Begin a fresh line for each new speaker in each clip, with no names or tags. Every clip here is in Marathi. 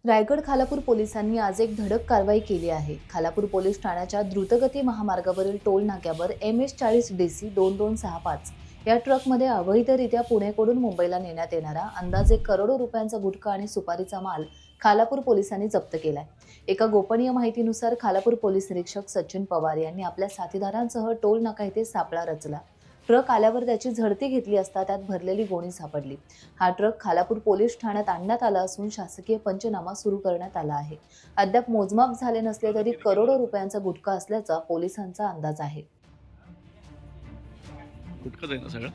रायगड खालापूर पोलिसांनी आज एक धडक कारवाई केली आहे। खालापूर पोलीस ठाण्याच्या द्रुतगती महामार्गावरील टोल नाक्यावर MS40 DC 2265 या ट्रकमध्ये अवैधरित्या पुणेकडून मुंबईला नेण्यात येणारा अंदाजे करोडो रुपयांचा गुटखा आणि सुपारीचा माल खालापूर पोलिसांनी जप्त केलाय। एका गोपनीय माहितीनुसार खालापूर पोलीस निरीक्षक सचिन पवार यांनी आपल्या साथीदारांसह टोल नाका येथे सापळा रचला। ट्रक आल्यावर त्याची झडती घेतली असता त्यात भरलेली गोणी सापडली। हा ट्रक खालापूर पोलीस ठाण्यात आणण्यात आला असून शासकीय पंचनामा सुरू करण्यात आला आहे। अद्याप मोजमाप झाले नसले तरी करोडो रुपयांचा गुटखा असल्याचा पोलिसांचा अंदाज आहे।
गुटखाच आहे ना सगळं?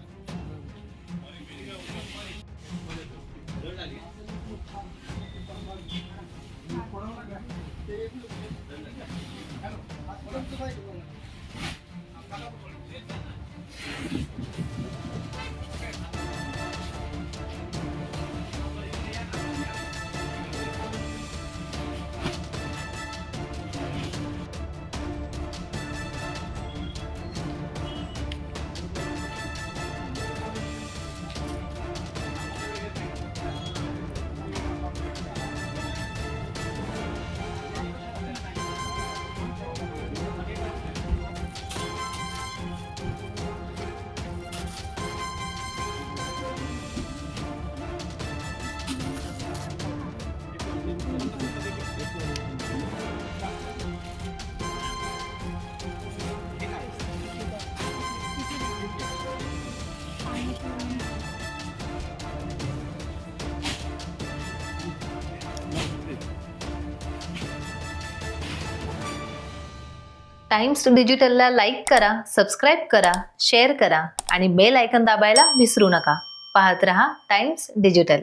टाइम्स डिजिटलला लाईक करा, सबस्क्राइब करा, शेअर करा आणि बेल आयकॉन दाबायला विसरू नका। पाहत रहा टाइम्स डिजिटल।